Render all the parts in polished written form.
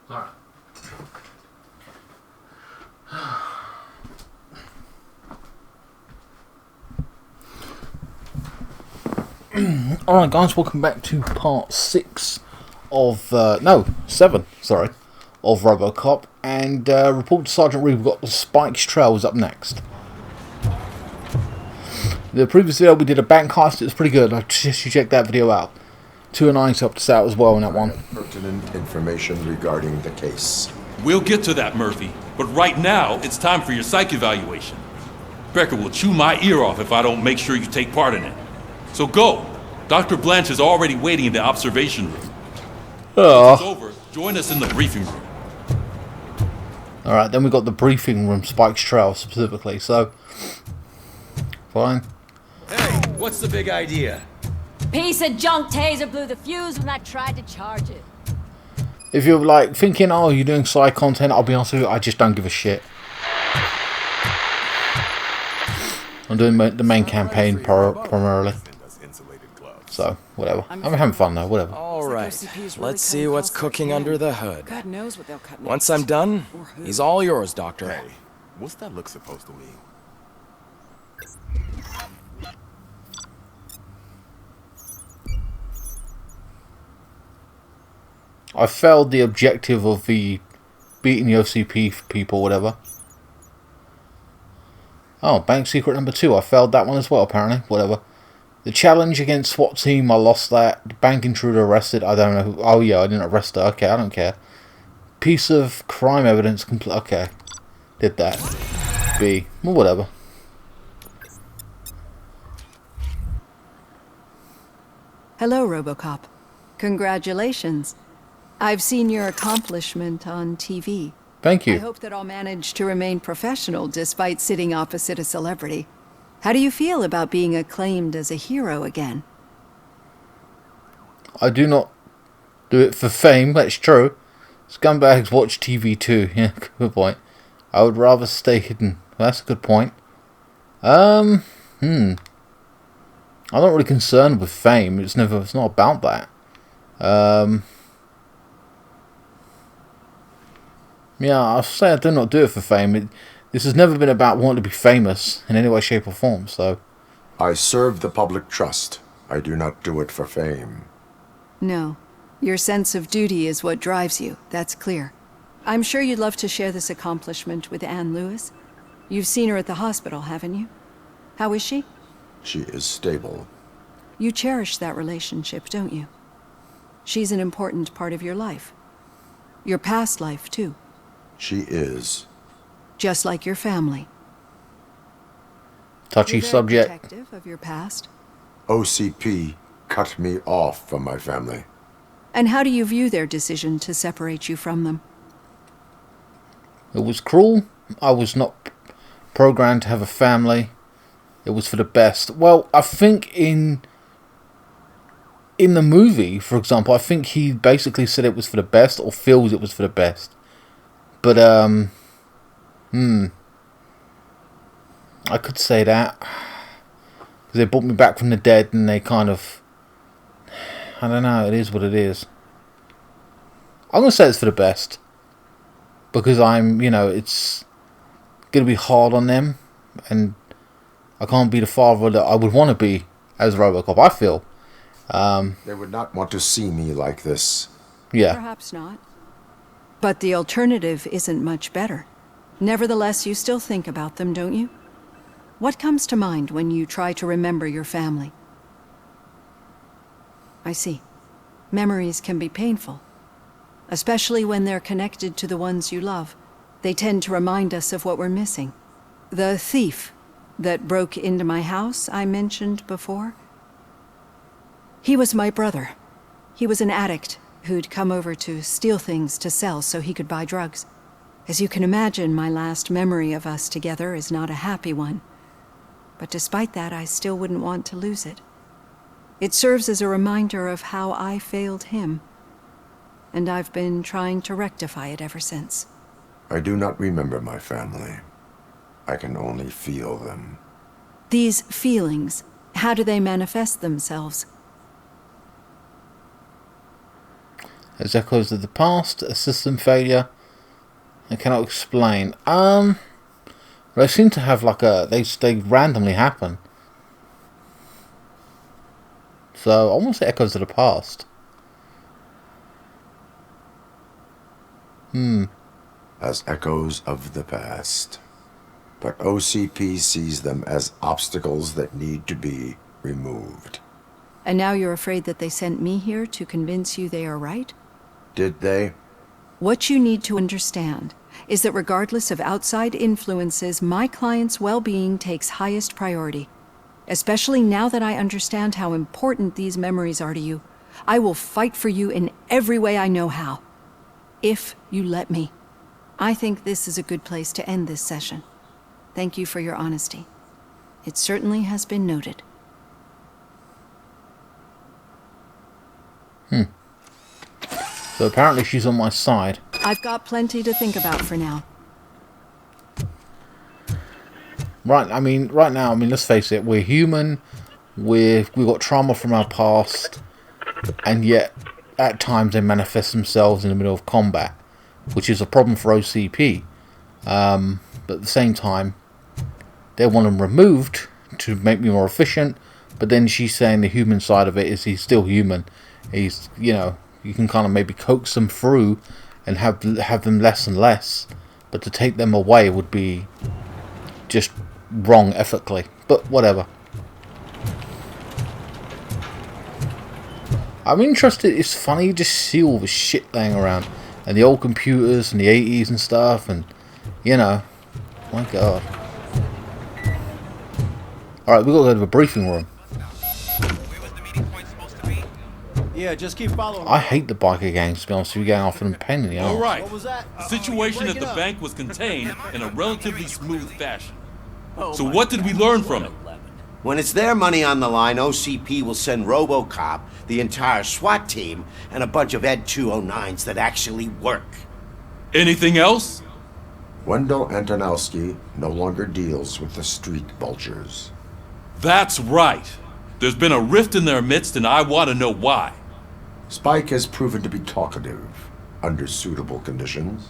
Alright. Alright guys, welcome back to part 6 of, no, 7, sorry, of Robocop, and report to Sergeant Reed, we've got the Spike's Trails up next. The previous video we did a bank heist, it was pretty good, I suggest you check that video out. 2 and I helped us out as well in that one. Pertinent information regarding the case. We'll get to that, Murphy, but right now, it's time for your psych evaluation. Becker will chew my ear off if I don't make sure you take part in it. So go. Dr. Blanche is already waiting in the observation room. Once it's over, join us in the briefing room. Alright, then we got the briefing room, Spike's Trail specifically, so... Fine. Hey, what's the big idea? Piece of junk taser blew the fuse when I tried to charge it. If you're like thinking, oh, you're doing side content, I'll be honest with you, I just don't give a shit. I'm doing the main campaign primarily. So, whatever. I'm having fun though, whatever. Alright, let's see what's cooking under the hood. Once I'm done, he's all yours, Doctor. Hey, what's that look supposed to mean? I failed the objective of the beating the OCP people, whatever. Oh, bank secret number 2. I failed that one as well, apparently. Whatever. The challenge against SWAT team, I lost that. The bank intruder arrested. I don't know who. Oh, yeah, I didn't arrest her. Okay, I don't care. Piece of crime evidence complete. Okay. Did that. B. Well, whatever. Hello, Robocop. Congratulations. I've seen your accomplishment on TV. Thank you. I hope that I'll manage to remain professional despite sitting opposite a celebrity. How do you feel about being acclaimed as a hero again? I do not do it for fame, that's true. Scumbags watch TV too. Yeah, good point. I would rather stay hidden. That's a good point. I'm not really concerned with fame. It's not about that. Yeah, I'll say I do not do it for fame. This has never been about wanting to be famous in any way, shape or form, so... I serve the public trust. I do not do it for fame. No. Your sense of duty is what drives you. That's clear. I'm sure you'd love to share this accomplishment with Anne Lewis. You've seen her at the hospital, haven't you? How is she? She is stable. You cherish that relationship, don't you? She's an important part of your life. Your past life, too. She is. Just like your family. Touchy subject. Protective of your past. OCP cut me off from my family. And how do you view their decision to separate you from them? It was cruel. I was not programmed to have a family. It was for the best. Well, I think in the movie, for example, I think he basically said it was for the best, or feels it was for the best. But, I could say that. Because they brought me back from the dead and they kind of... I don't know, it is what it is. I'm going to say it's for the best. Because it's going to be hard on them. And I can't be the father that I would want to be as Robocop, I feel. They would not want to see me like this. Yeah. Perhaps not. But the alternative isn't much better. Nevertheless, you still think about them, don't you? What comes to mind when you try to remember your family? I see. Memories can be painful. Especially when they're connected to the ones you love. They tend to remind us of what we're missing. The thief that broke into my house I mentioned before? He was my brother. He was an addict who'd come over to steal things to sell so he could buy drugs. As you can imagine, my last memory of us together is not a happy one. But despite that, I still wouldn't want to lose it. It serves as a reminder of how I failed him. And I've been trying to rectify it ever since. I do not remember my family. I can only feel them. These feelings, how do they manifest themselves? As echoes of the past, a system failure. I cannot explain. They seem to have like they randomly happen. So I want to say echoes of the past. As echoes of the past. But OCP sees them as obstacles that need to be removed. And now you're afraid that they sent me here to convince you they are right? Did they? What you need to understand is that regardless of outside influences, my client's well-being takes highest priority. Especially now that I understand how important these memories are to you. I will fight for you in every way I know how. If you let me. I think this is a good place to end this session. Thank you for your honesty. It certainly has been noted. So apparently she's on my side. I've got plenty to think about for now. Right now, let's face it, we're human, we've got trauma from our past, and yet, at times they manifest themselves in the middle of combat, which is a problem for OCP. But at the same time, they want them removed to make me more efficient, but then she's saying the human side of it is he's still human. He's, you can kind of maybe coax them through and have them less and less, but to take them away would be just wrong ethically, but whatever. I'm interested. It's funny, you just see all the shit laying around, and the old computers and the 80s and stuff, and my god. Alright, we gotta go to the briefing room. Yeah, just keep following. I hate the biker gangs, to be honest with you, getting off them pain in the arse. Alright, What was that? the situation at the bank was contained in a relatively smooth fashion. So what did we learn from it? When it's their money on the line, OCP will send Robocop, the entire SWAT team, and a bunch of Ed 209s that actually work. Anything else? Wendell Antonowski no longer deals with the street vultures. That's right. There's been a rift in their midst, and I want to know why. Spike has proven to be talkative, under suitable conditions.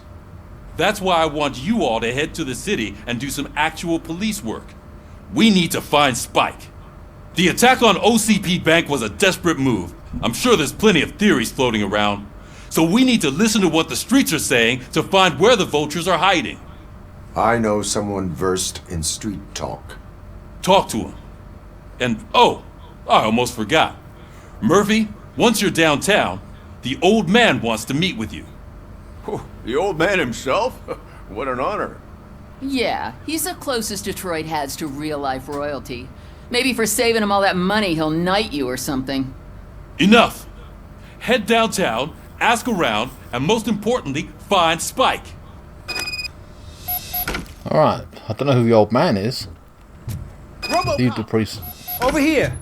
That's why I want you all to head to the city and do some actual police work. We need to find Spike. The attack on OCP Bank was a desperate move. I'm sure there's plenty of theories floating around. So we need to listen to what the streets are saying to find where the vultures are hiding. I know someone versed in street talk. Talk to him. And, I almost forgot. Murphy, once you're downtown, the old man wants to meet with you. The old man himself? What an honor. Yeah, he's the closest Detroit has to real-life royalty. Maybe for saving him all that money, he'll knight you or something. Enough! Head downtown, ask around, and most importantly, find Spike. Alright, I don't know who the old man is. Robocop, Leave the priest. over here.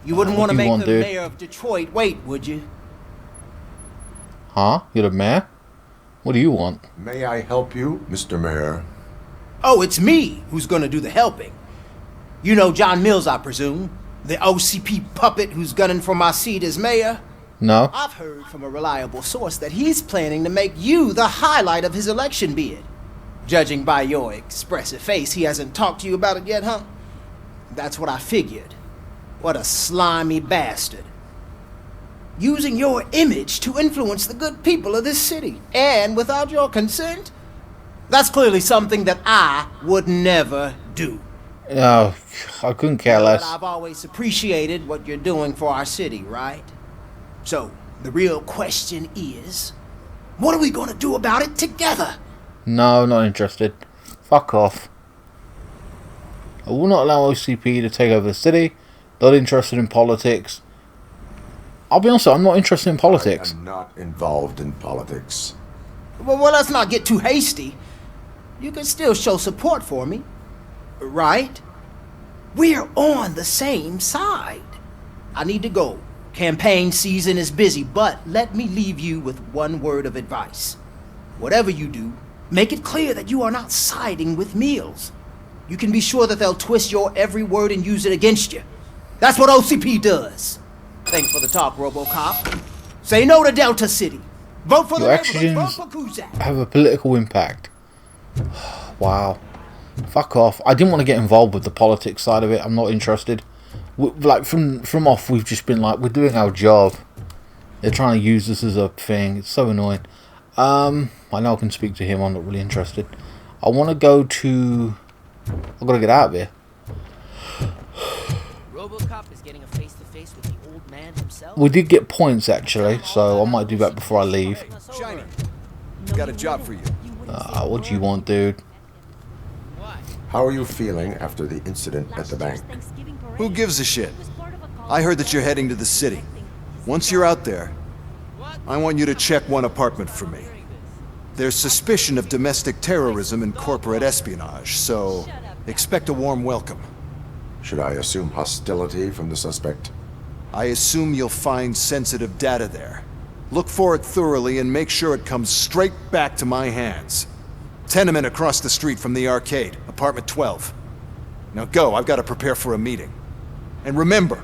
You wouldn't want to do you make want, the dude? mayor of Detroit wait, would you? Huh? You're the mayor? What do you want? May I help you, Mr. Mayor? Oh, it's me who's gonna do the helping. You know John Mills, I presume. The OCP puppet who's gunning for my seat as mayor. No? I've heard from a reliable source that he's planning to make you the highlight of his election bid. Judging by your expressive face, he hasn't talked to you about it yet, huh? That's what I figured. What a slimy bastard. Using your image to influence the good people of this city, and without your consent? That's clearly something that I would never do. Oh, I couldn't care But less. I've always appreciated what you're doing for our city, right? So, the real question is, what are we gonna do about it together? No, not interested. Fuck off. I will not allow OCP to take over the city. Not interested in politics. I'll be honest, I'm not interested in politics. I'm not involved in politics. Well, let's not get too hasty. You can still show support for me, right? We're on the same side. I need to go. Campaign season is busy, but let me leave you with one word of advice. Whatever you do, make it clear that you are not siding with Mills. You can be sure that they'll twist your every word and use it against you. That's what OCP does. Thanks for the talk, Robocop. Say no to Delta City. Vote for Your the neighborhood. Vote actions for Kuzak. have a political impact. Wow. Fuck off. I didn't want to get involved with the politics side of it. I'm not interested. Like, from off, we've just been like, we're doing our job. They're trying to use this as a thing. It's so annoying. I know I can speak to him. I'm not really interested. I want to go to... I've got to get out of here. Robocop is getting a face-to-face with the old man himself. We did get points, actually, so I might do that before I leave. Shiny, got a job for you. What do you want, dude? How are you feeling after the incident at the bank? Who gives a shit? I heard that you're heading to the city. Once you're out there, I want you to check one apartment for me. There's suspicion of domestic terrorism and corporate espionage, so expect a warm welcome. Should I assume hostility from the suspect? I assume you'll find sensitive data there. Look for it thoroughly and make sure it comes straight back to my hands. Tenement across the street from the arcade, apartment 12. Now go, I've got to prepare for a meeting. And remember,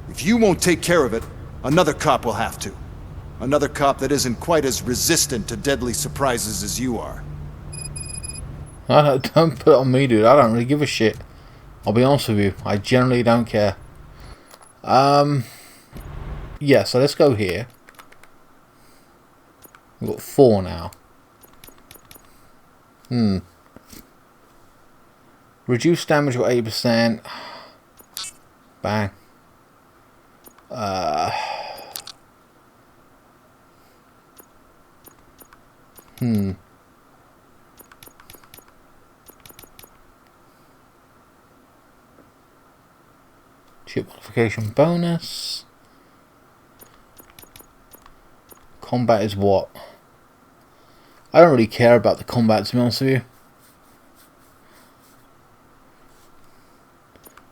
if you won't take care of it, another cop will have to. Another cop that isn't quite as resistant to deadly surprises as you are. Don't put it on me, dude. I don't really give a shit. I'll be honest with you. I generally don't care. Yeah, so let's go here. We've got 4 now. Reduce damage by 80%. Bang. Chip modification bonus. Combat is what? I don't really care about the combat, to be honest with you.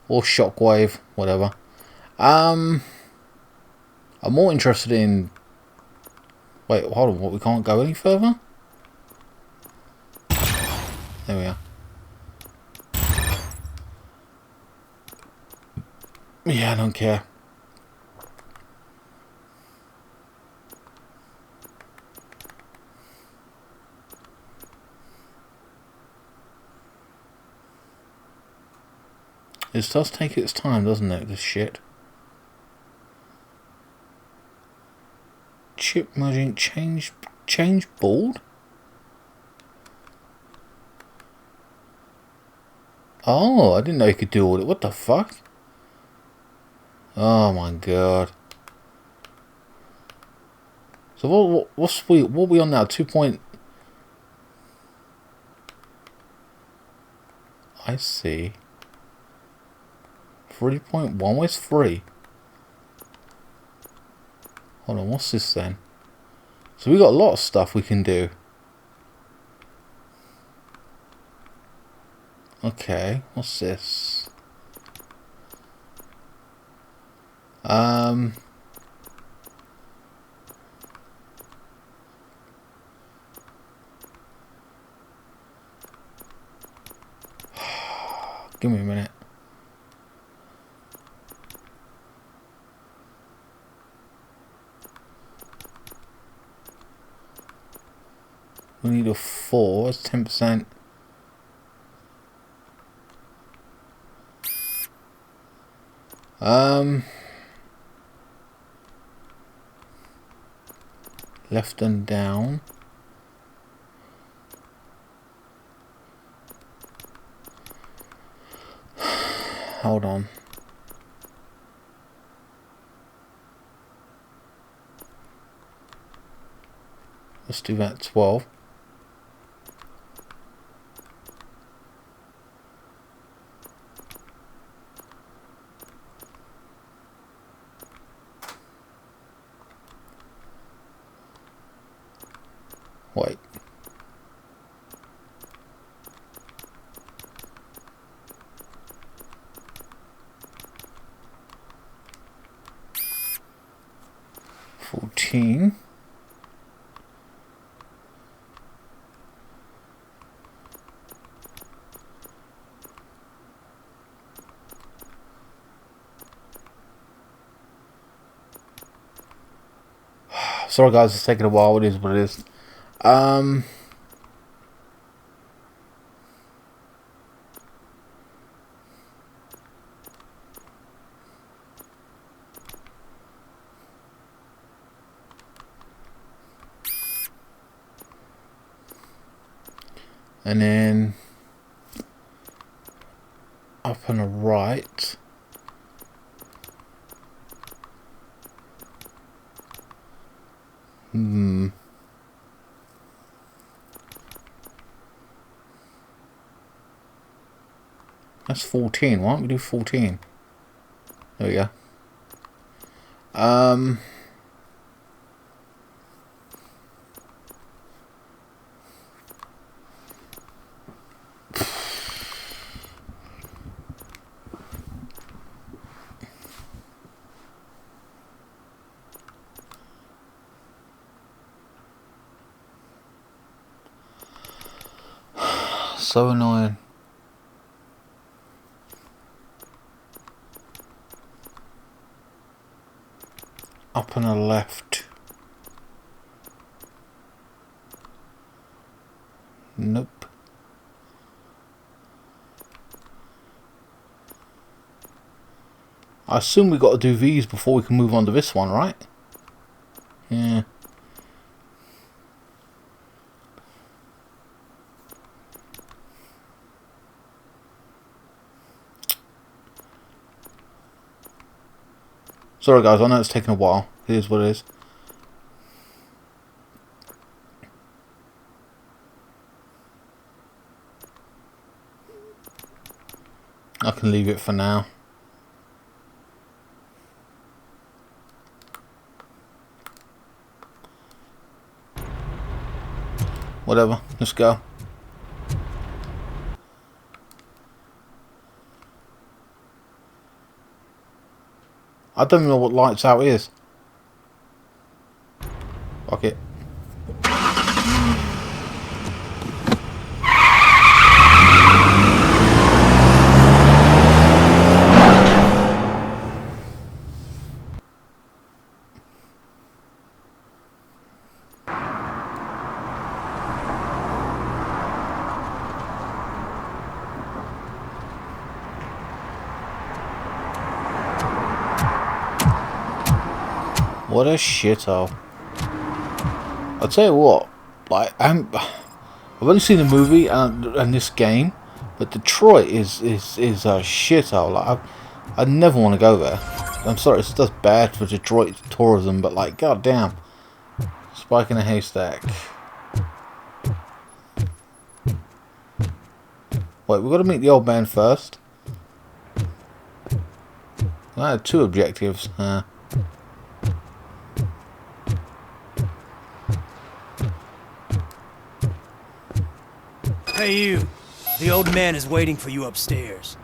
Or shockwave, whatever. I'm more interested in... Wait, hold on, what, we can't go any further? There we are. Yeah, I don't care. It does take its time, doesn't it, this shit? Chip merging, change board? Oh, I didn't know you could do all that. What the fuck? Oh my god. So what are we on now? 2 point... I see. 3.1? Where's 3? Hold on, what's this then? So we got a lot of stuff we can do. Okay, what's this? Give me a minute. We need a 4, it's 10%. Left and down. Hold on. Let's do that 12. Wait. $14. Sorry guys, it's taking a while. It is what it is. And then up on the right. That's 14. Why don't we do 14? There we go. So annoying. Up on the left. Nope. I assume we got to do these before we can move on to this one, right? Yeah. Sorry guys, I know it's taking a while. It is what it is. I can leave it for now. Whatever, let's go. I don't even know what lights out is. Fuck it. What a shithole. I'll tell you what, like, I've only seen the movie and this game, but Detroit is a shithole. Like, I never want to go there. I'm sorry, it's just bad for Detroit tourism, but like, goddamn. Spike in a haystack. Wait, we've got to meet the old man first. I had two objectives. Hey you, the old man is waiting for you upstairs.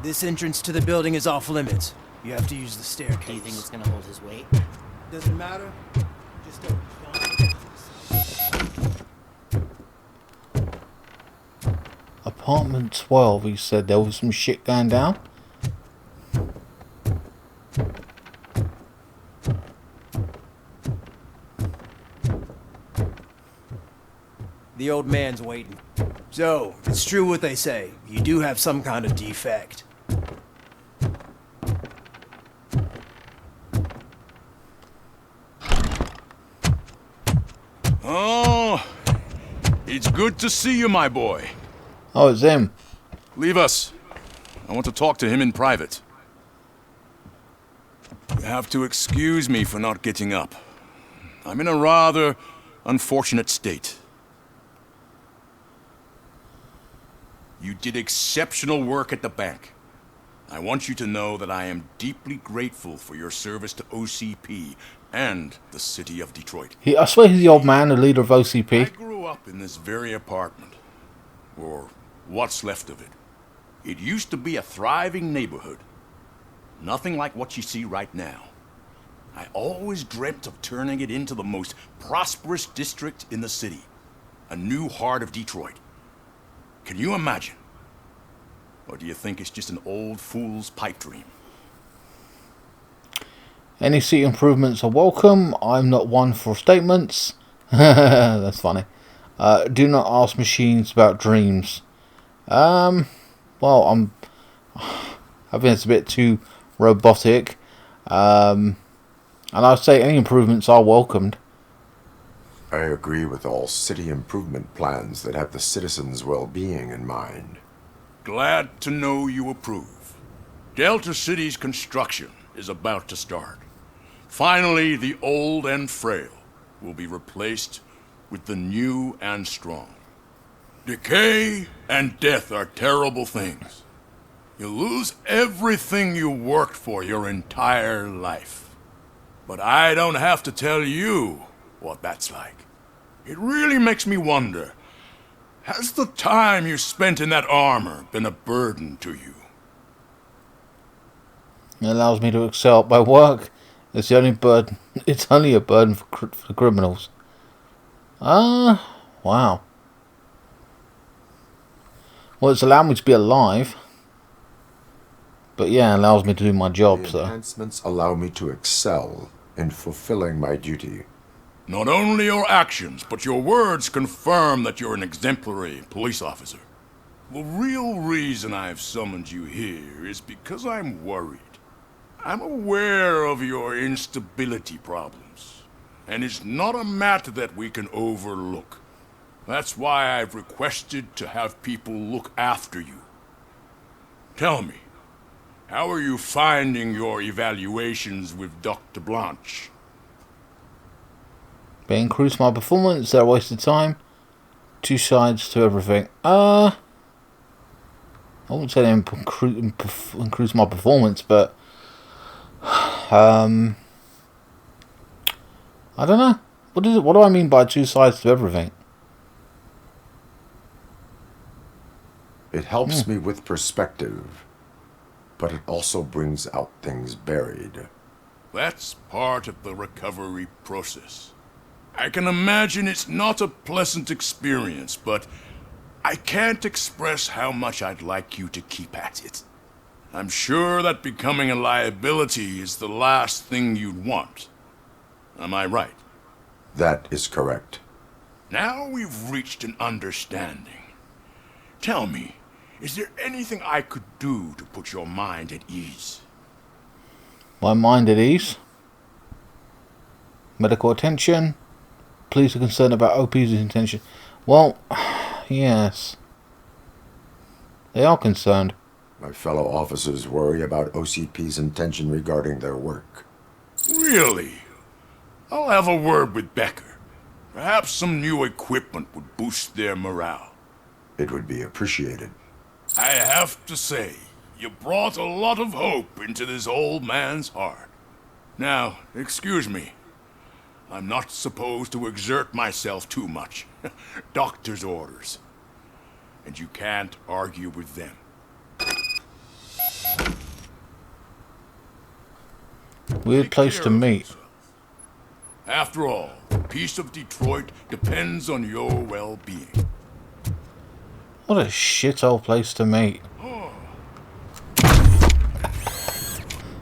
This entrance to the building is off limits. You have to use the staircase. Do you think it's gonna hold his weight? Doesn't matter. Just don't. Apartment 12, he said there was some shit going down. The old man's waiting. So, it's true what they say. You do have some kind of defect. Oh, it's good to see you, my boy. Oh, it's him. Leave us. I want to talk to him in private. You have to excuse me for not getting up. I'm in a rather unfortunate state. You did exceptional work at the bank. I want you to know that I am deeply grateful for your service to OCP and the city of Detroit. I swear he's the old man, the leader of OCP. I grew up in this very apartment, or what's left of it. It used to be a thriving neighborhood. Nothing like what you see right now. I always dreamt of turning it into the most prosperous district in the city. A new heart of Detroit. Can you imagine? Or do you think it's just an old fool's pipe dream? Any city improvements are welcome. I'm not one for statements. That's funny. Do not ask machines about dreams. Well, I think it's a bit too robotic. And I'd say any improvements are welcomed. I agree with all city improvement plans that have the citizens' well-being in mind. Glad to know you approve. Delta City's construction is about to start. Finally, the old and frail will be replaced with the new and strong. Decay and death are terrible things. You lose everything you worked for your entire life. But I don't have to tell you what that's like. It really makes me wonder, has the time you spent in that armor been a burden to you? It allows me to excel at my work. It's the only burden. It's only a burden for criminals. Wow. Well, it's allowed me to be alive. But yeah, it allows me to do my job, The so. enhancements allow me to excel in fulfilling my duty. Not only your actions, but your words confirm that you're an exemplary police officer. The real reason I've summoned you here is because I'm worried. I'm aware of your instability problems, and it's not a matter that we can overlook. That's why I've requested to have people look after you. Tell me, how are you finding your evaluations with Dr. Blanche? They increase my performance, they're a waste of time. Two sides to everything. I wouldn't say they increase my performance, but I don't know. What is it? What do I mean by two sides to everything? It helps me with perspective, but it also brings out things buried. That's part of the recovery process. I can imagine it's not a pleasant experience, but I can't express how much I'd like you to keep at it. I'm sure that becoming a liability is the last thing you'd want. Am I right? That is correct. Now we've reached an understanding. Tell me, is there anything I could do to put your mind at ease? My mind at ease. Medical attention. Police are concerned about OP's intention. Well, yes. They are concerned. My fellow officers worry about OCP's intention regarding their work. Really? I'll have a word with Becker. Perhaps some new equipment would boost their morale. It would be appreciated. I have to say, you brought a lot of hope into this old man's heart. Now, excuse me. I'm not supposed to exert myself too much. Doctor's orders. And you can't argue with them. Weird place to meet. After all, the peace of Detroit depends on your well-being. What a shithole place to meet.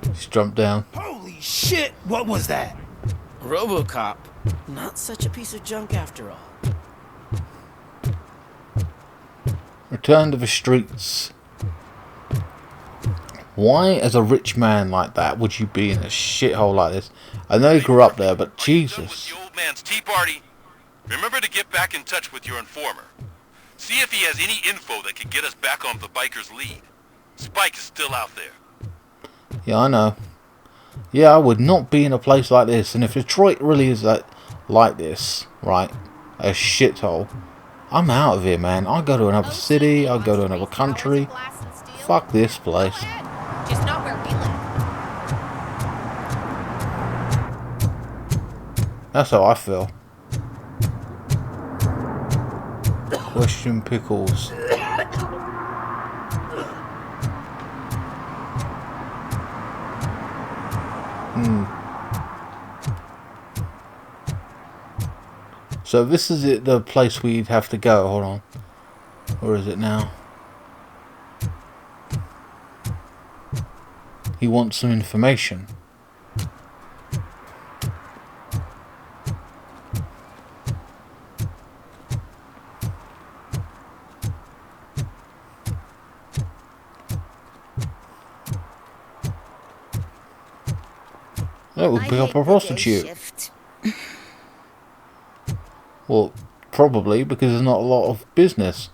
Just jumped down. Holy shit! What was that? Robocop. Not such a piece of junk after all. Return to the streets. Why, as a rich man like that, would you be in a shithole like this? I know you grew up there, but Jesus. The old man's tea party. Remember to get back in touch with your informer. See if he has any info that could get us back on the biker's lead. Spike is still out there. Yeah, I know. Yeah, I would not be in a place like this. And if Detroit really is like this, right, a shithole, I'm out of here, man. I'll go to another city. I'll go to another country. Fuck this place. Just not where we live. That's how I feel. Question pickles. So this is it, the place we'd have to go. Hold on. Where is it now? He wants some information. Oh, we'll pick up a prostitute. Well, probably because there's not a lot of business.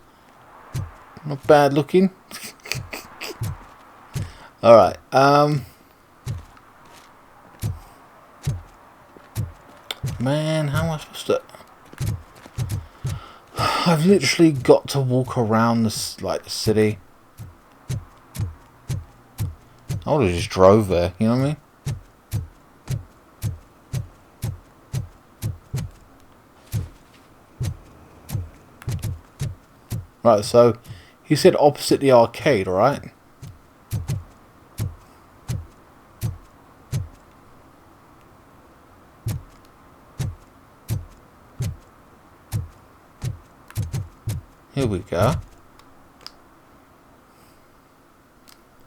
Not bad looking. Alright, man, how am I supposed to... I've literally got to walk around this, like, the city. I would have just drove there, you know what I mean? Right, so he said opposite the arcade, right? Here we go.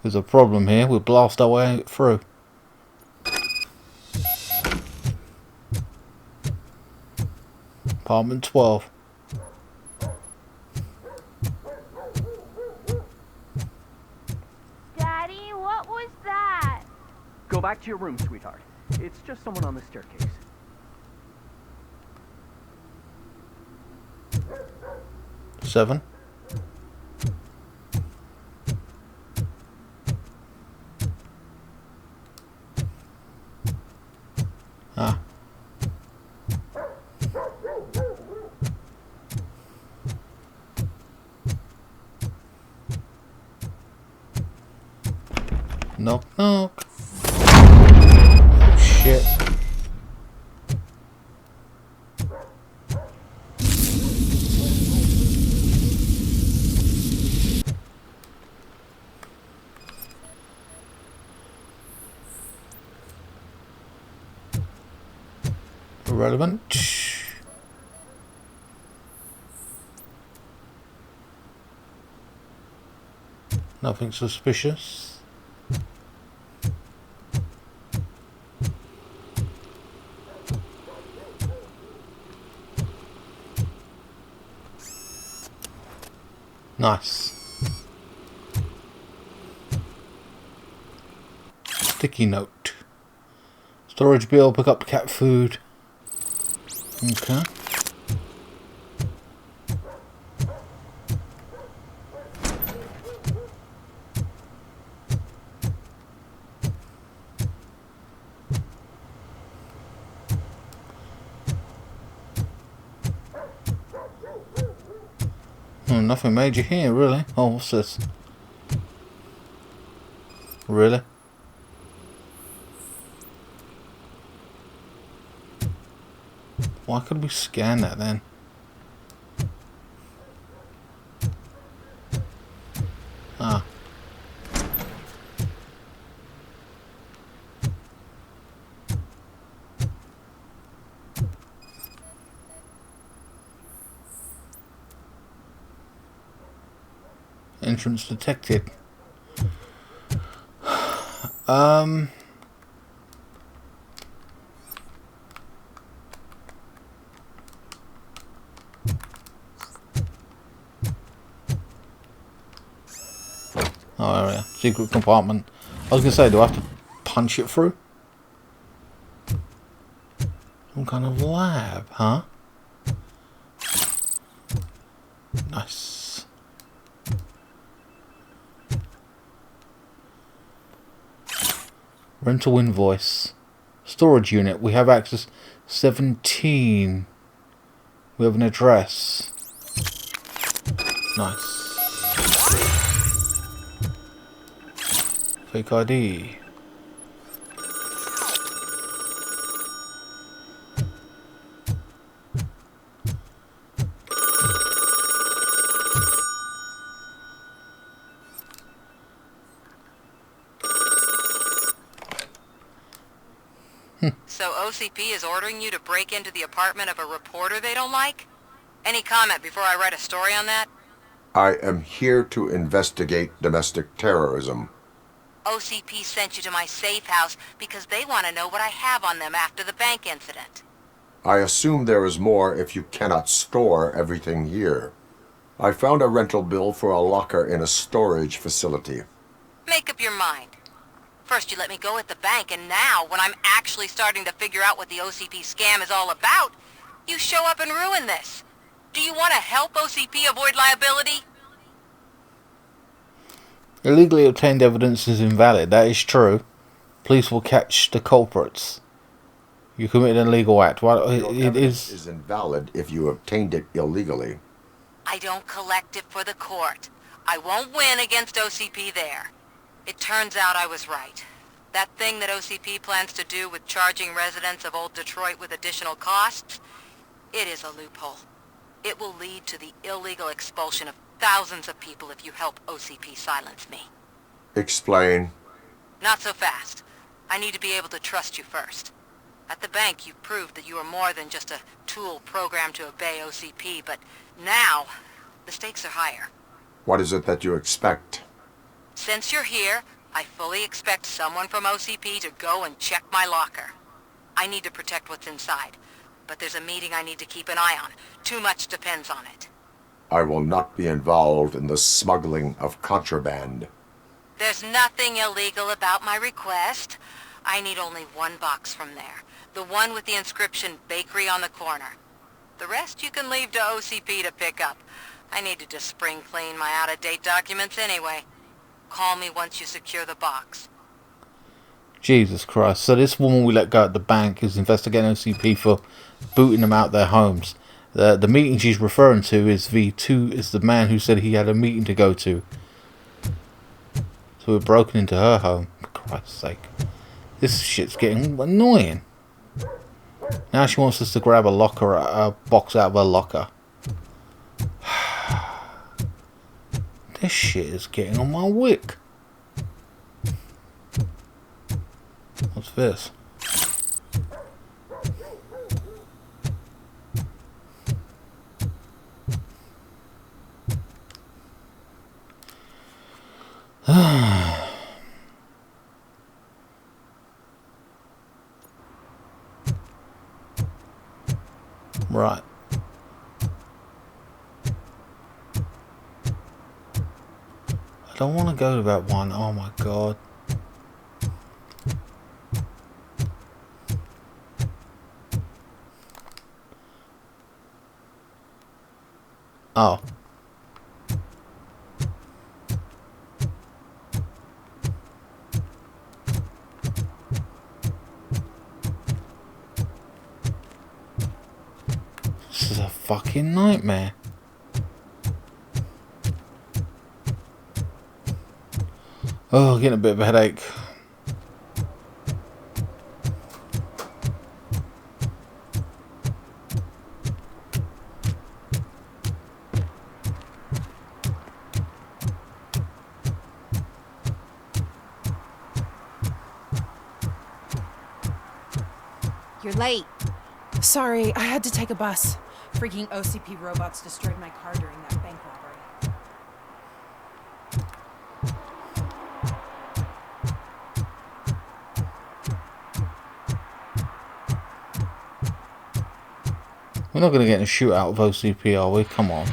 There's a problem here. We'll blast our way through. Apartment 12. Daddy, what was that? Go back to your room, sweetheart. It's just someone on the staircase. Seven. Ah. Knock, knock. Oh, shit. Irrelevant. Nothing suspicious. Nice. Sticky note. Storage bill, pick up cat food. Okay. Oh, nothing major here, really. Oh, what's this? Really? Why could we scan that then? Ah. Entrance detected. Oh, area. Secret compartment. I was going to say, do I have to punch it through? Some kind of lab, huh? Nice. Rental invoice. Storage unit. We have access 17. We have an address. Nice. Fake ID. So OCP is ordering you to break into the apartment of a reporter they don't like? Any comment before I write a story on that? I am here to investigate domestic terrorism. OCP sent you to my safe house because they want to know what I have on them after the bank incident. I assume there is more if you cannot store everything here. I found a rental bill for a locker in a storage facility. Make up your mind. First you let me go at the bank, and now, when I'm actually starting to figure out what the OCP scam is all about, you show up and ruin this. Do you want to help OCP avoid liability? Illegally obtained evidence is invalid. That is true. Police will catch the culprits. You committed an illegal act. Well, it is invalid if you obtained it illegally. I don't collect it for the court. I won't win against OCP there. It turns out I was right. That thing that OCP plans to do with charging residents of Old Detroit with additional costs, it is a loophole. It will lead to the illegal expulsion of thousands of people if you help OCP silence me. Explain. Not so fast. I need to be able to trust you first. At the bank, you proved that you are more than just a tool programmed to obey OCP, but now, the stakes are higher. What is it that you expect? Since you're here, I fully expect someone from OCP to go and check my locker. I need to protect what's inside, but there's a meeting I need to keep an eye on. Too much depends on it. I will not be involved in the smuggling of contraband. There's nothing illegal about my request. I need only one box from there. The one with the inscription Bakery on the corner. The rest you can leave to OCP to pick up. I need to just spring clean my out-of-date documents anyway. Call me once you secure the box. Jesus Christ. So this woman we let go at the bank is investigating OCP for booting them out their homes. The meeting she's referring to is the man who said he had a meeting to go to. So we've broken into her home. For Christ's sake. This shit's getting annoying. Now she wants us to grab a box out of her locker. This shit is getting on my wick. What's this? Right. I don't want to go to that one. Oh my god. Oh. This is a fucking nightmare. Oh, getting a bit of a headache. You're late. Sorry, I had to take a bus. Freaking OCP robots destroyed my car during that bank robbery. We're not going to get in a shootout with OCP, are we? Come on.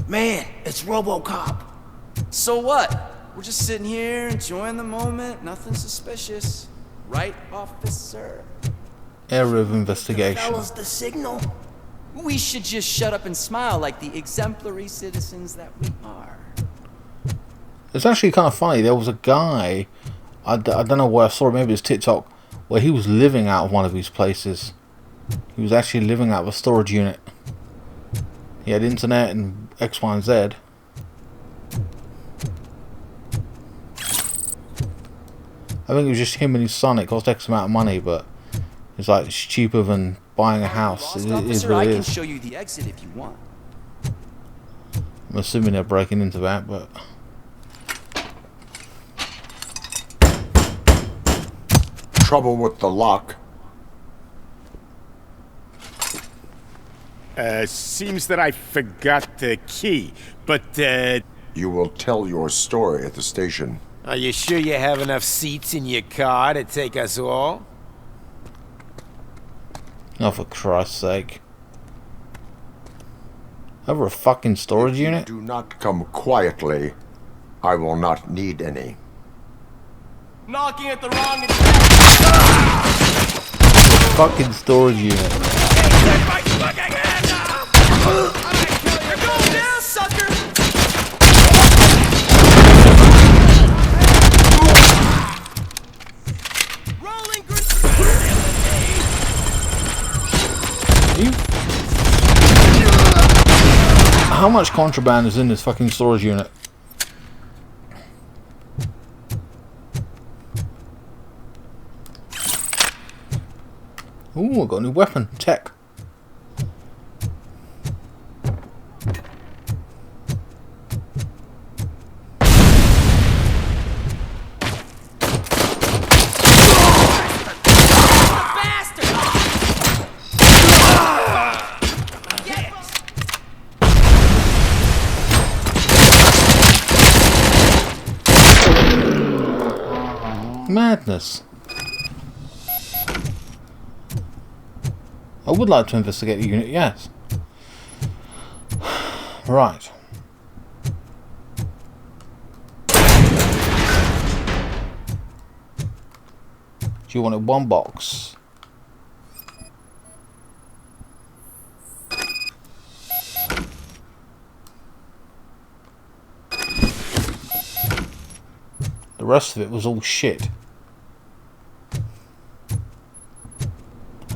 Man, it's Robocop. So what? We're just sitting here, enjoying the moment, nothing suspicious. Right, officer? Area of investigation. Fellas, the signal. We should just shut up and smile like the exemplary citizens that we are. It's actually kind of funny. There was a guy, I don't know where I saw it, maybe it was TikTok, where he was living out of one of these places. He was actually living out of a storage unit. He had internet and X, Y, and Z. I think it was just him and his son. It cost X amount of money, but it's like it's cheaper than buying a house. It is what it is. I can show you the exit if you want. I'm assuming they're breaking into that, but Trouble with the lock. Seems that I forgot the key, but, You will tell your story at the station. Are you sure you have enough seats in your car to take us all? oh, for Christ's sake. Over a fucking storage unit? Do not come quietly. I will not need any. Knocking at the wrong Fucking storage unit. You're going down, sucker! Rolling How much contraband is in this fucking storage unit? Ooh, I got a new weapon. Tech. Madness. I would like to investigate the unit, yes. Right. Do you want it one box? The rest of it was all shit.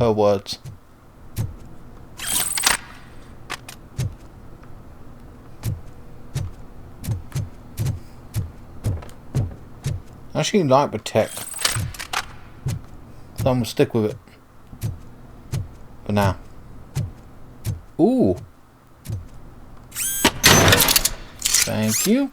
Her words. I actually like Protect, so I'm gonna stick with it for now. Ooh, thank you.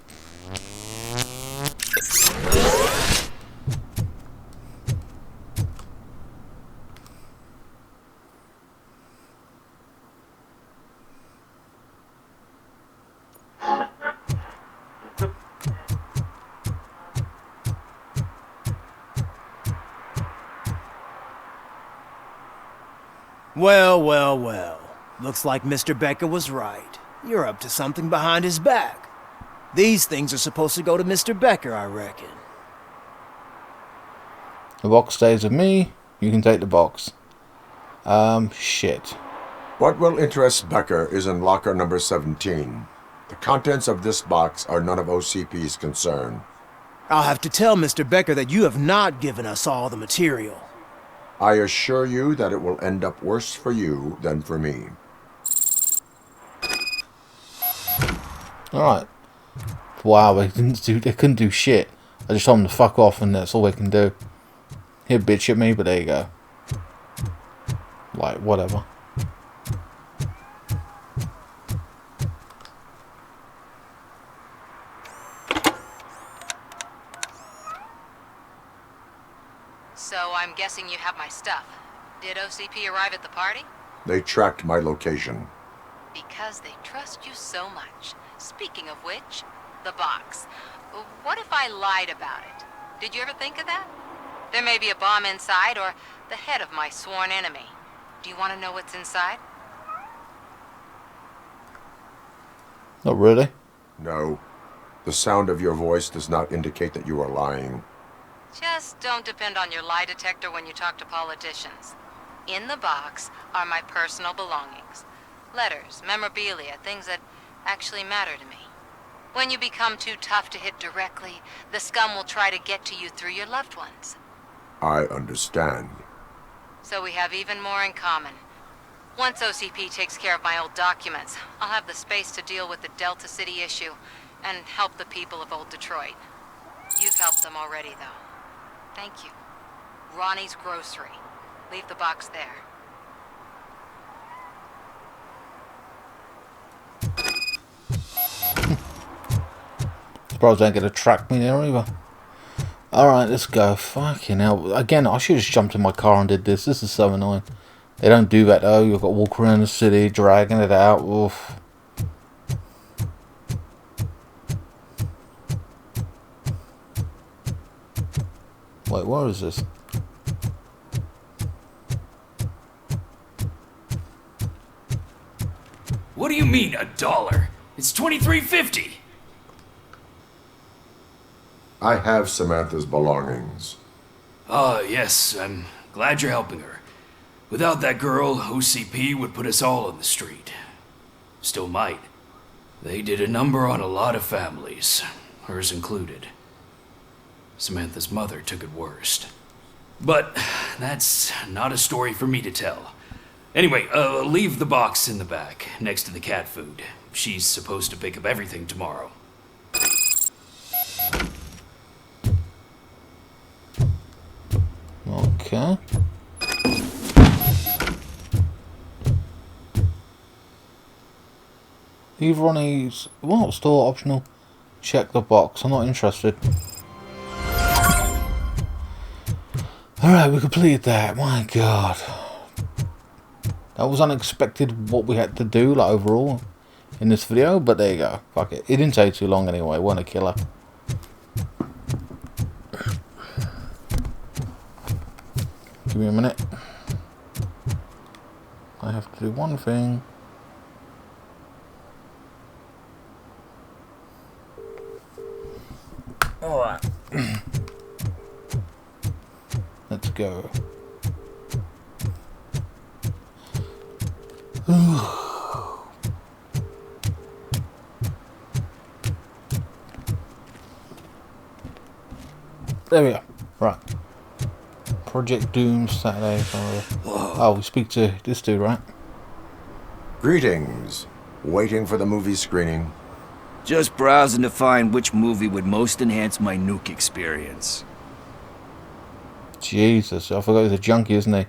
Well, well, well. Looks like Mr. Becker was right. You're up to something behind his back. These things are supposed to go to Mr. Becker, I reckon. The box stays with me. You can take the box. Shit. What will interest Becker is in locker number 17. The contents of this box are none of OCP's concern. I'll have to tell Mr. Becker that you have not given us all the material. I assure you that it will end up worse for you than for me. Alright. Wow, they couldn't do shit. I just told them to fuck off and that's all they can do. He'd bitch at me, but there you go. Like, whatever. So I'm guessing you have my stuff. Did OCP arrive at the party? They tracked my location. Because they trust you so much. Speaking of which, the box. What if I lied about it? Did you ever think of that? There may be a bomb inside or the head of my sworn enemy. Do you want to know what's inside? Not really. No. The sound of your voice does not indicate that you are lying. Just don't depend on your lie detector when you talk to politicians. In the box are my personal belongings. Letters, memorabilia, things that actually matter to me. When you become too tough to hit directly, the scum will try to get to you through your loved ones. I understand. So we have even more in common. Once OCP takes care of my old documents, I'll have the space to deal with the Delta City issue and help the people of Old Detroit. You've helped them already, though. Thank you. Ronnie's Grocery. Leave the box there. Surprised they ain't gonna track me there either. Alright, let's go. Fucking hell. Again, I should have just jumped in my car and did this. This is so annoying. They don't do that though. You've got to walk around the city, dragging it out. Oof. Wait, where is this? What do you mean $1? It's $23.50. I have Samantha's belongings. Ah, yes, I'm glad you're helping her. Without that girl, OCP would put us all on the street. Still might. They did a number on a lot of families, hers included. Samantha's mother took it worst. But that's not a story for me to tell. Anyway, leave the box in the back, next to the cat food. She's supposed to pick up everything tomorrow. Okay. Either on these, what, store optional? Check the box, I'm not interested. Alright, we completed that, my god. That was unexpected what we had to do, like, overall, in this video, but there you go. Fuck it. It didn't take too long anyway, it wasn't a killer. Give me a minute. I have to do one thing. Alright. Let's go. There we go. Right. Project Doom Saturday. Oh, we speak to this dude, right? Greetings. Waiting for the movie screening. Just browsing to find which movie would most enhance my nuke experience. Jesus, I forgot he's a junkie, isn't he?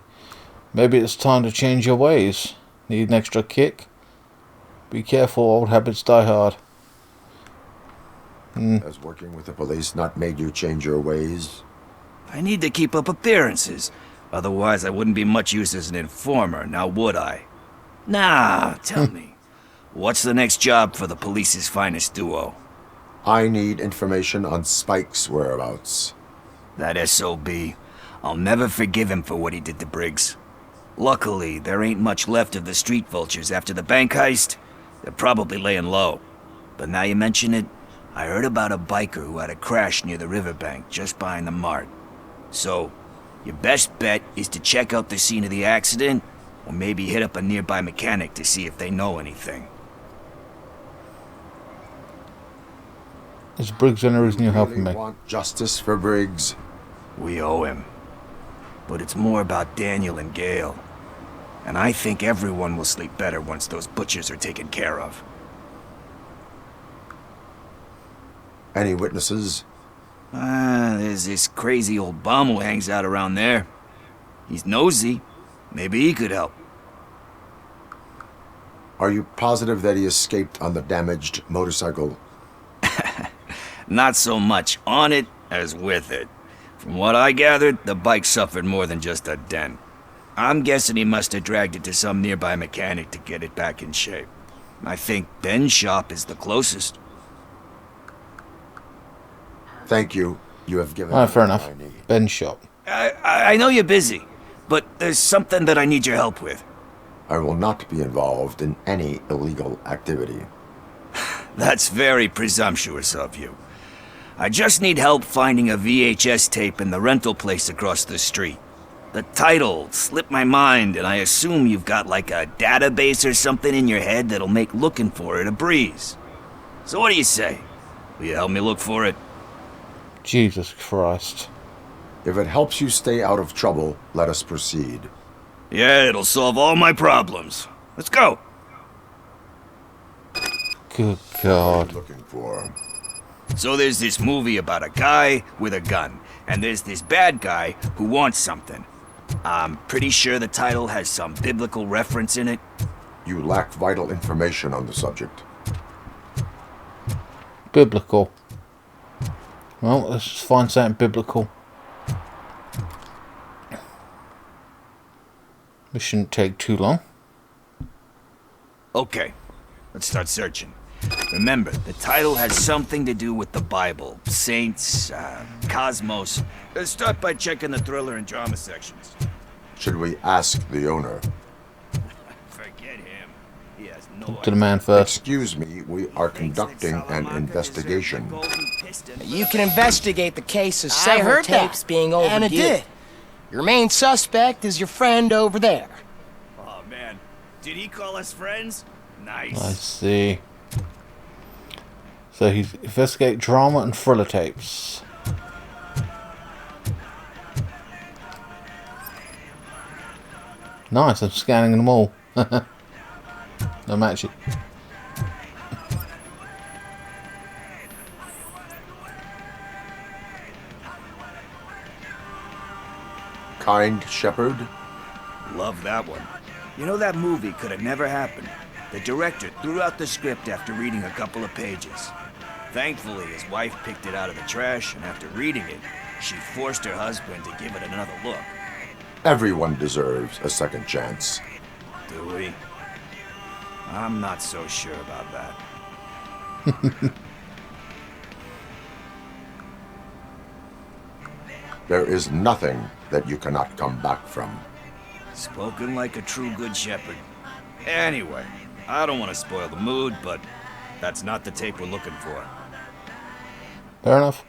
Maybe it's time to change your ways. Need an extra kick? Be careful, old habits die hard. Has working with the police not made you change your ways? I need to keep up appearances. Otherwise, I wouldn't be much use as an informer, now would I? Nah, tell me. What's the next job for the police's finest duo? I need information on Spike's whereabouts. That SOB. I'll never forgive him for what he did to Briggs. Luckily, there ain't much left of the street vultures after the bank heist. They're probably laying low. But now you mention it, I heard about a biker who had a crash near the riverbank just behind the mart. So, your best bet is to check out the scene of the accident, or maybe hit up a nearby mechanic to see if they know anything. Is Briggs any reason you're helping me? Want justice for Briggs? We owe him. But it's more about Daniel and Gale. And I think everyone will sleep better once those butchers are taken care of. Any witnesses? There's this crazy old bum who hangs out around there. He's nosy. Maybe he could help. Are you positive that he escaped on the damaged motorcycle? Not so much on it as with it. From what I gathered, the bike suffered more than just a dent. I'm guessing he must have dragged it to some nearby mechanic to get it back in shape. I think Ben's shop is the closest. Thank you. You have given me fair what enough. I need. Ben's shop. I know you're busy, but there's something that I need your help with. I will not be involved in any illegal activity. That's very presumptuous of you. I just need help finding a VHS tape in the rental place across the street. The title slipped my mind, and I assume you've got like a database or something in your head that'll make looking for it a breeze. So what do you say? Will you help me look for it? Jesus Christ. If it helps you stay out of trouble, let us proceed. Yeah, it'll solve all my problems. Let's go. Good God. What are you looking for? So there's this movie about a guy with a gun, and there's this bad guy who wants something. I'm pretty sure the title has some biblical reference in it. You lack vital information on the subject. Biblical. Well, let's just find something biblical. This shouldn't take too long. Okay, let's start searching. Remember, the title has something to do with the Bible, saints, cosmos. Let's start by checking the thriller and drama sections. Should we ask the owner? Forget him. He has Talk to the man first. Excuse me, we are conducting an investigation. You can investigate the case of I several heard tapes that, being overviewed. and it did. Your main suspect is your friend over there. Oh man, did he call us friends? Nice. I see. So he's investigate drama and thriller tapes. Nice, I'm scanning them all. No match it. Kind Shepherd? Love that one. You know, that movie could have never happened. The director threw out the script after reading a couple of pages. Thankfully, his wife picked it out of the trash, and after reading it, she forced her husband to give it another look. Everyone deserves a second chance. Do we? I'm not so sure about that. There is nothing that you cannot come back from. Spoken like a true good shepherd. Anyway, I don't want to spoil the mood, but that's not the tape we're looking for. Fair enough.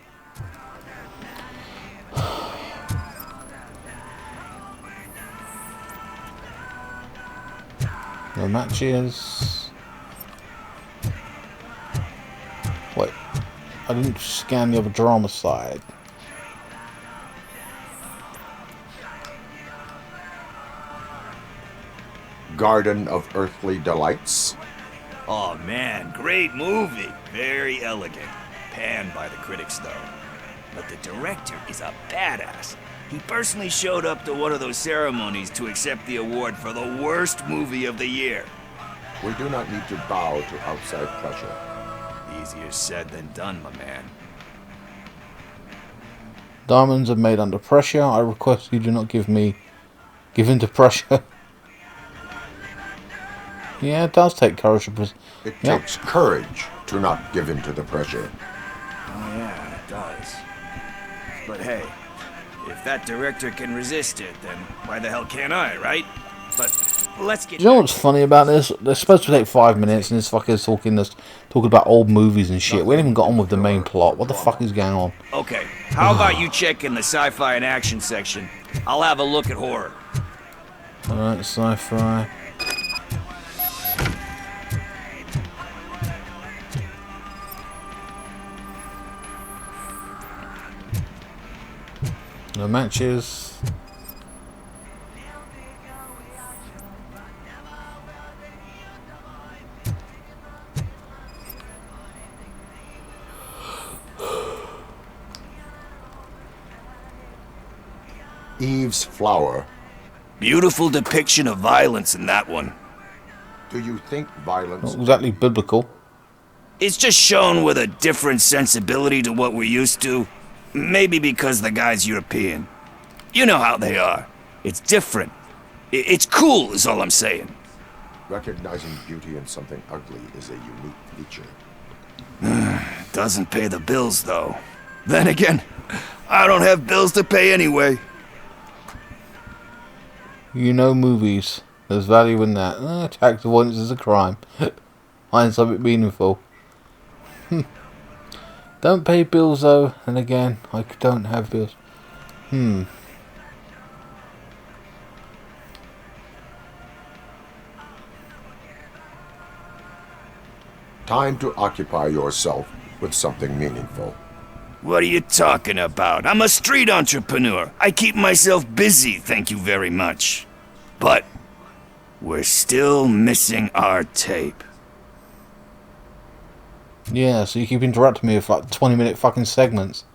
No matches. Wait, I didn't scan the other drama side. Garden of Earthly Delights? Oh man, great movie. Very elegant. Panned by the critics though. But the director is a badass. He personally showed up to one of those ceremonies to accept the award for the worst movie of the year. We do not need to bow to outside pressure. Easier said than done, my man. Diamonds are made under pressure. I request you do not give in to pressure. Yeah, it does take courage to It takes courage to not give in to the pressure. Oh yeah, it does. But hey, if that director can resist it, then why the hell can't I, right? But let's get... You know what's funny about this? They're supposed to take 5 minutes and this fucker's talking about old movies and shit. We haven't even got on with the main plot. What the fuck is going on? Okay, how about you check in the sci-fi and action section? I'll have a look at horror. Alright, sci-fi. No matches. Eve's Flower. Beautiful depiction of violence in that one. Do you think violence... Not exactly biblical. It's just shown with a different sensibility to what we're used to. Maybe because the guy's European. You know how they are. It's different. It's cool, is all I'm saying. Recognizing beauty in something ugly is a unique feature. Doesn't pay the bills, though. Then again, I don't have bills to pay anyway. You know movies. There's value in that. Tax avoidance is a crime. Find something meaningful. Don't pay bills though, and again, I don't have bills. Time to occupy yourself with something meaningful. What are you talking about? I'm a street entrepreneur. I keep myself busy, thank you very much. But we're still missing our tape. Yeah, so you keep interrupting me with like 20-minute fucking segments.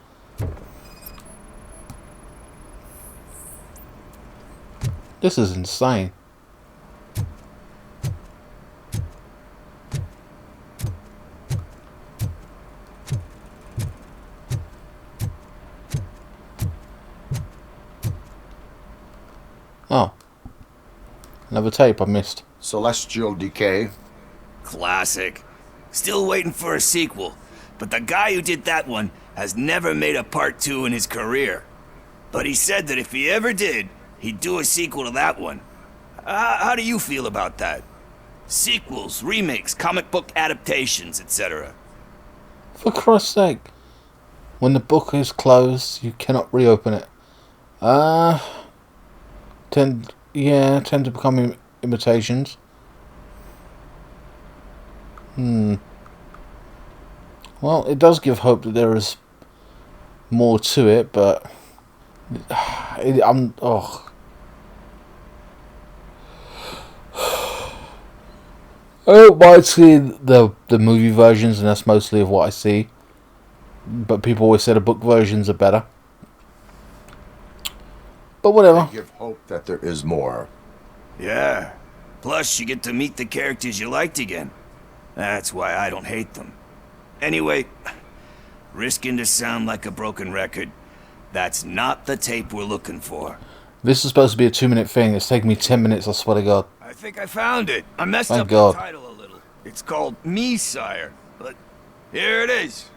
This is insane. Oh. Another tape I missed. Celestial Decay. Classic. Still waiting for a sequel, but the guy who did that one has never made a part 2 in his career. But he said that if he ever did, he'd do a sequel to that one. How do you feel about that? Sequels, remakes, comic book adaptations, etc. For Christ's sake. When the book is closed, you cannot reopen it. Tend to become imitations. Well, it does give hope that there is more to it, but I don't mind seeing the movie versions, and that's mostly of what I see. But people always say the book versions are better. But whatever. They give hope that there is more. Yeah. Plus, you get to meet the characters you liked again. That's why I don't hate them. Anyway, risking to sound like a broken record, that's not the tape we're looking for. This is supposed to be a 2-minute thing. It's taking me 10 minutes, I swear to God. I think I found it. I messed Thank up God. the title a little. It's called Me, Sire. But here it is.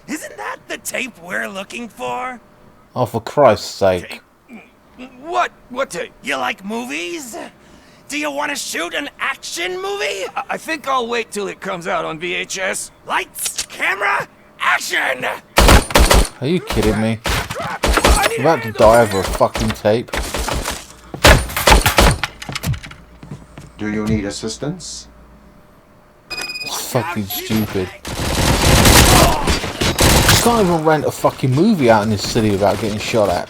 Isn't that the tape we're looking for? Oh, for Christ's sake. What? What tape? You like movies? Do you want to shoot an action movie? I think I'll wait till it comes out on VHS. Lights, camera, action! Are you kidding me? I'm about to die over a fucking tape. Do you need assistance? It's fucking stupid. You can't even rent a fucking movie out in this city without getting shot at.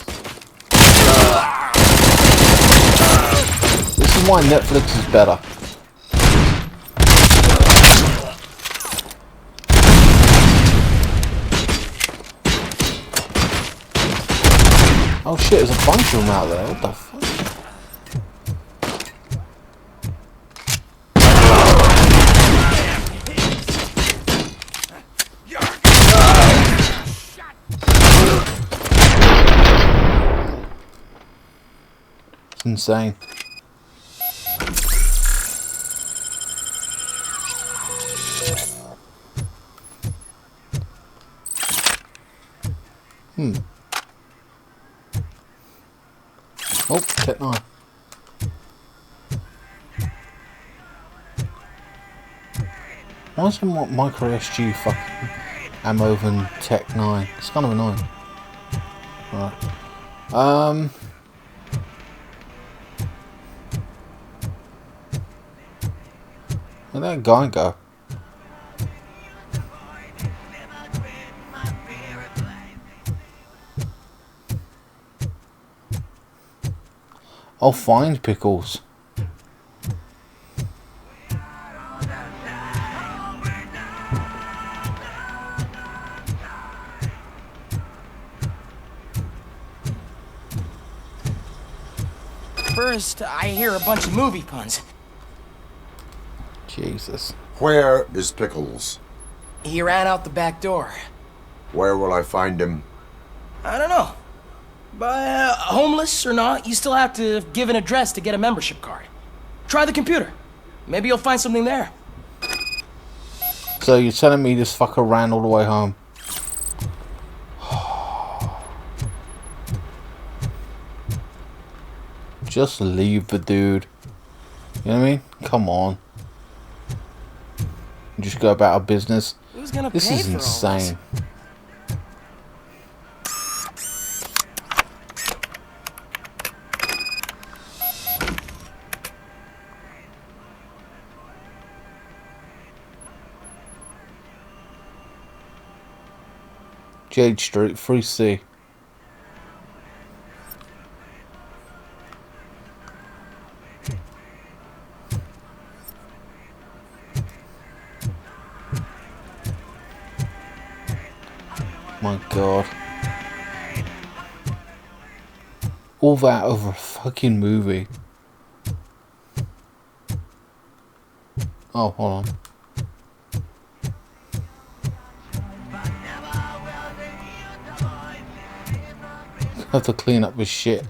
This is why Netflix is better. Oh shit, there's a bunch of them out there. What the fuck? It's insane. Oh, Tech 9. Why is there more micro SG fucking ammo than Tech 9? It's kind of annoying. Right. Where'd that guy go? I'll find pickles. First, I hear a bunch of movie puns. Jesus. Where is Pickles? He ran out the back door. Where will I find him? I don't know. But homeless or not, you still have to give an address to get a membership card. Try the computer. Maybe you'll find something there. So you're telling me this fucker ran all the way home? Just leave the dude. You know what I mean? Come on. Just go about our business. Who's gonna This pay is for insane. all this? Jade Street, 3C. My God. All that over a fucking movie. Oh, hold on. Have to clean up this shit.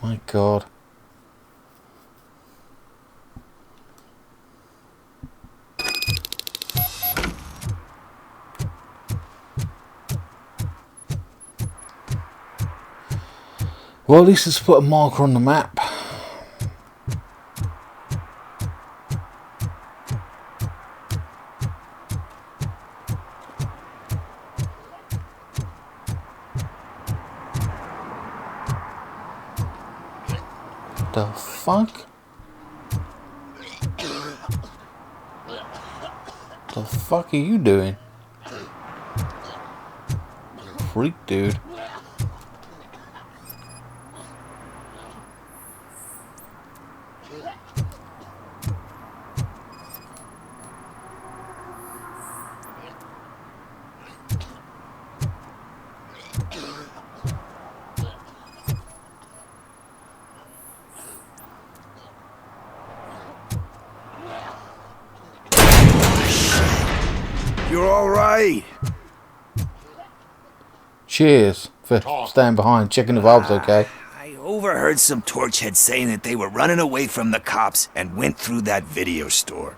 My God. Well, at least it's put a marker on the map. The fuck? The fuck are you doing? Freak, dude. You're all right. Cheers for staying behind, checking if I was okay. I overheard some torchheads saying that they were running away from the cops and went through that video store.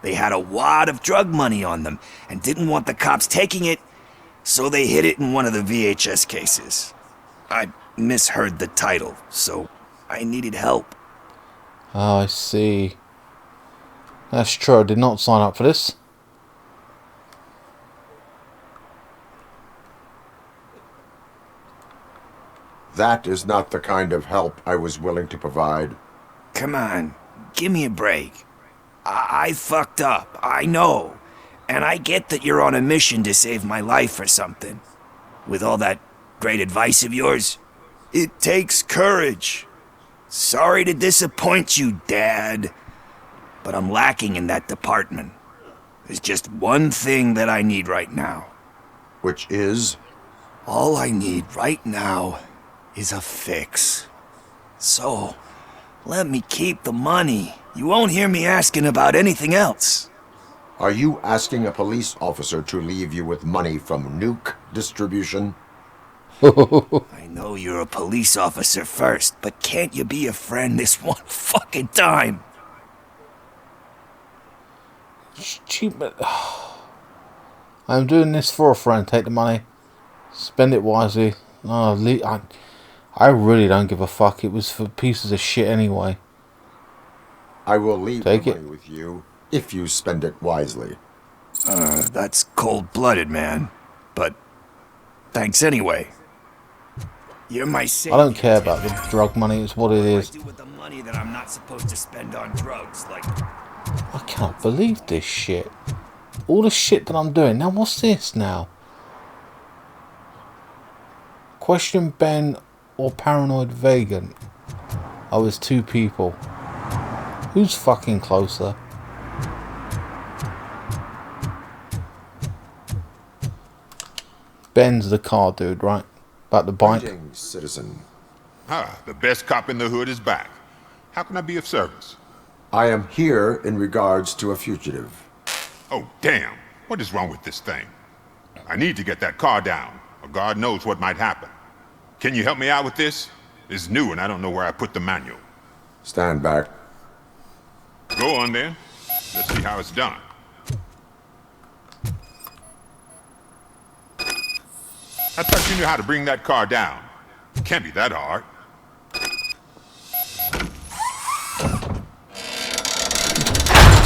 They had a wad of drug money on them and didn't want the cops taking it, so they hid it in one of the VHS cases. I misheard the title, so I needed help. Oh, I see. That's true, I did not sign up for this. That is not the kind of help I was willing to provide. Come on, give me a break. I fucked up, I know. And I get that you're on a mission to save my life or something. With all that great advice of yours, it takes courage. Sorry to disappoint you, Dad. But I'm lacking in that department. There's just one thing that I need right now. Which is? All I need right now is a fix. So, let me keep the money. You won't hear me asking about anything else. Are you asking a police officer to leave you with money from nuke distribution? I know you're a police officer first, but can't you be a friend this one fucking time? Stupid. I'm doing this for a friend. Take the money. Spend it wisely. Oh, I really don't give a fuck. It was for pieces of shit anyway. I will leave the money with you if you spend it wisely. That's cold-blooded, man. But thanks anyway. You're my savior. I don't care about the drug money. It's what it is. What do I do with the money that I'm not supposed to spend on drugs? Like, I can't believe this shit. All the shit that I'm doing. Now what's this now? Question Ben or Paranoid Vegan? Oh, it's two people. Who's fucking closer? Ben's the car dude, right? About the bike. Greetings, citizen. Ah, the best cop in the hood is back. How can I be of service? I am here in regards to a fugitive. Oh, damn. What is wrong with this thing? I need to get that car down, or God knows what might happen. Can you help me out with this? It's new and I don't know where I put the manual. Stand back. Go on then. Let's see how it's done. I thought you knew how to bring that car down. It can't be that hard.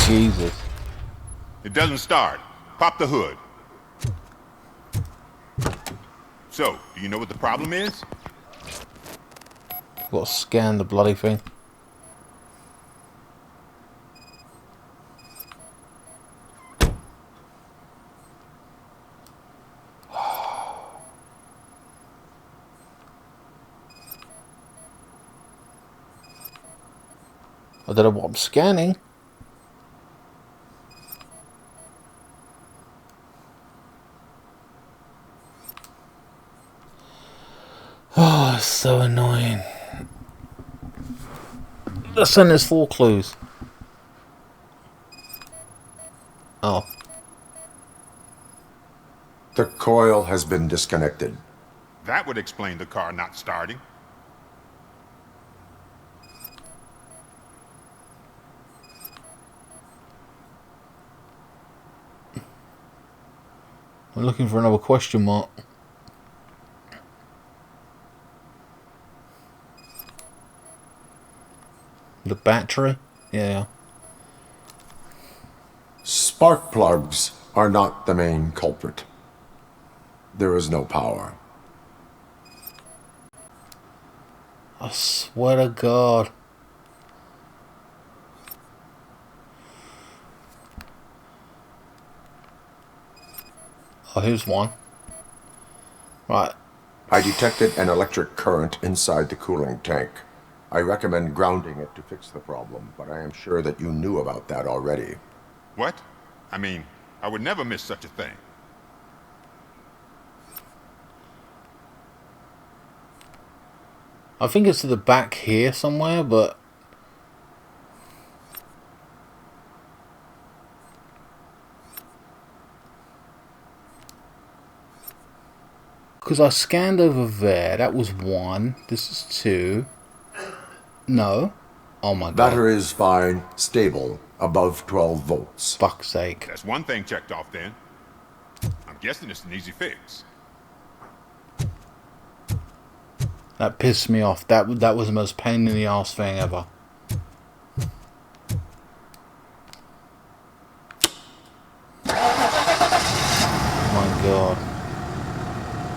Jesus. It doesn't start. Pop the hood. So, do you know what the problem is? Got to scan the bloody thing. I don't know what I'm scanning. Oh, it's so annoying. Let's send us 4 clues. Oh. The coil has been disconnected. That would explain the car not starting. I'm looking for another question mark. The battery? Yeah. Spark plugs are not the main culprit. There is no power. I swear to God. Oh, here's one. Right. I detected an electric current inside the cooling tank. I recommend grounding it to fix the problem, but I am sure that you knew about that already. What? I mean, I would never miss such a thing. I think it's to the back here somewhere, but... Because I scanned over there. That was 1. This is 2. No. Oh my God. Battery is fine, stable, above 12 volts. Fuck's sake. That's one thing checked off then. I'm guessing it's an easy fix. That pissed me off. That was the most pain in the arse thing ever. My God.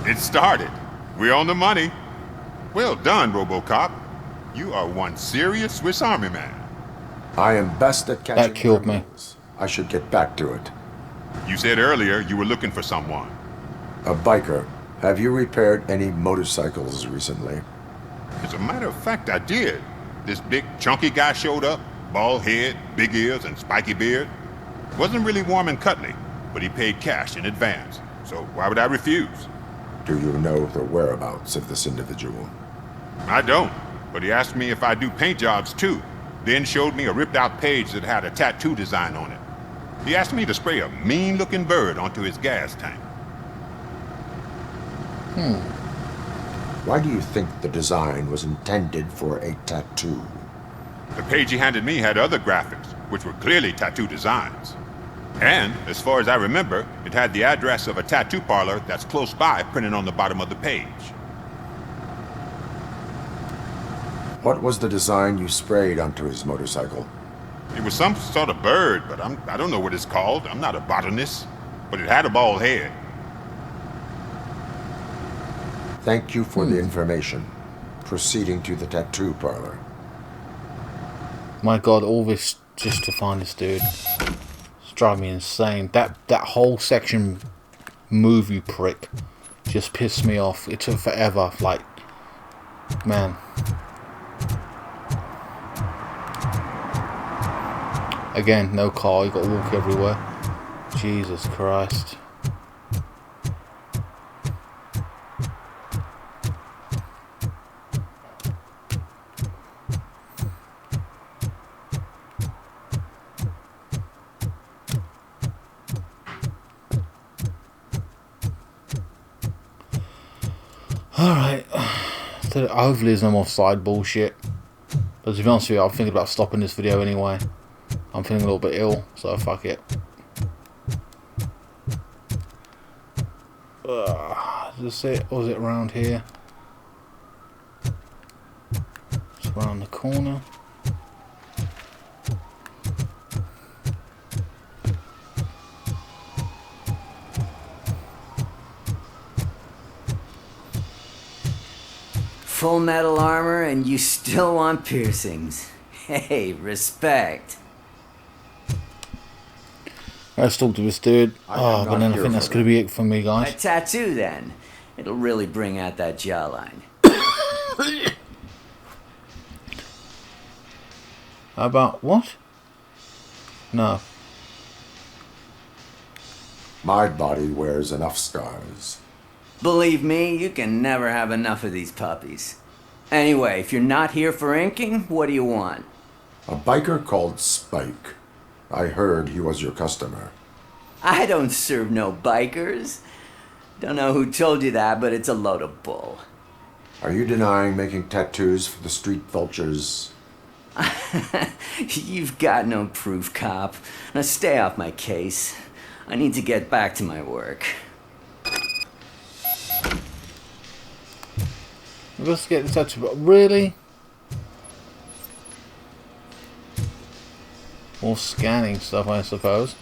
It started. We're on the money. Well done, Robocop. You are one serious Swiss Army man. I am best at catching That killed criminals. I should get back to it. You said earlier you were looking for someone. A biker. Have you repaired any motorcycles recently? As a matter of fact, I did. This big, chunky guy showed up. Bald head, big ears, and spiky beard. Wasn't really warm and cuddly, but he paid cash in advance. So why would I refuse? Do you know the whereabouts of this individual? I don't, but he asked me if I do paint jobs too. Then showed me a ripped out page that had a tattoo design on it. He asked me to spray a mean looking bird onto his gas tank. Why do you think the design was intended for a tattoo? The page he handed me had other graphics, which were clearly tattoo designs. And, as far as I remember, it had the address of a tattoo parlor that's close by printed on the bottom of the page. What was the design you sprayed onto his motorcycle? It was some sort of bird, but I don't know what it's called. I'm not a botanist. But it had a bald head. Thank you for the information. Proceeding to the tattoo parlor. My God, all this just to find this dude. It's driving me insane. That whole section, movie prick, just pissed me off. It took forever. Like, man. Again, no car. You got to walk everywhere. Jesus Christ. Alright, so hopefully there's no more side bullshit. But to be honest with you, I'm thinking about stopping this video anyway. I'm feeling a little bit ill, so fuck it. Is this it? Or is it around here? It's around the corner. Full metal armor and you still want piercings. Hey, respect. Let's talk to this dude. Oh, but then I think that's going to be it for me, A guys. tattoo then. It'll really bring out that jawline. How about what? No. My body wears enough scars. Believe me, you can never have enough of these puppies. Anyway, if you're not here for inking, what do you want? A biker called Spike. I heard he was your customer. I don't serve no bikers. Don't know who told you that, but it's a load of bull. Are you denying making tattoos for the street vultures? You've got no proof, cop. Now stay off my case. I need to get back to my work. Let's get in touch with... Really? More scanning stuff, I suppose.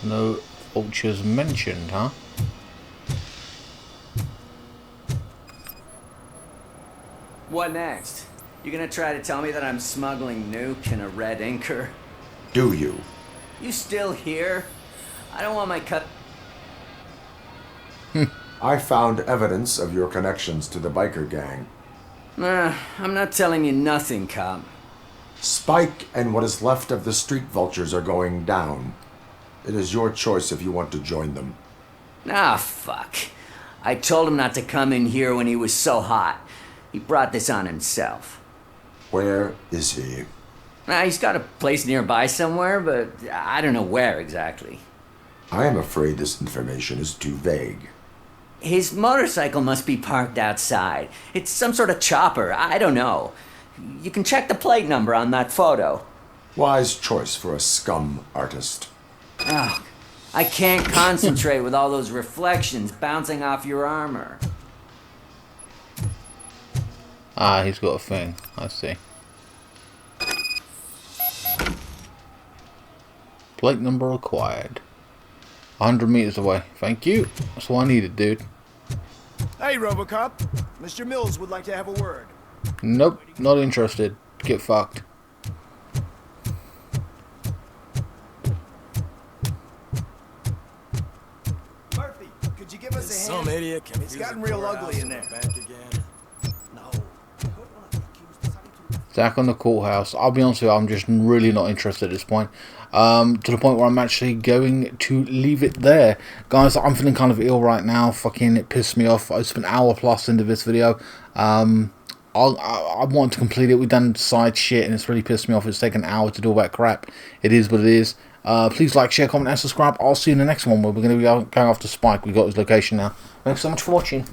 No vultures mentioned, huh? What next? You gonna try to tell me that I'm smuggling nuke in a red inker? Do you? You still here? I don't want my cut. I found evidence of your connections to the biker gang. I'm not telling you nothing, cop. Spike and what is left of the street vultures are going down. It is your choice if you want to join them. Ah, fuck. I told him not to come in here when he was so hot. He brought this on himself. Where is he? He's got a place nearby somewhere, but I don't know where exactly. I am afraid this information is too vague. His motorcycle must be parked outside. It's some sort of chopper. I don't know. You can check the plate number on that photo. Wise choice for a scum artist. Oh, I can't concentrate with all those reflections bouncing off your armor. Ah, he's got a thing. I see. Plate number acquired. 100 meters away. Thank you. That's what I needed, dude. Hey, Robocop. Mr. Mills would like to have a word. Nope, not interested. Get fucked. Murphy, could you give us a hand? Some idiot. It's gotten real ugly in there. Back again. Zach on the courthouse. I'll be honest with you, I'm just really not interested at this point. To the point where I'm actually going to leave it there. Guys, I'm feeling kind of ill right now. Fucking, it pissed me off. I spent an hour plus into this video. I want to complete it. We've done side shit and it's really pissed me off. It's taken an hour to do all that crap. It is what it is. Please like, share, comment and subscribe. I'll see you in the next one where we're going to be going after Spike. We got his location now. Thanks so much for watching.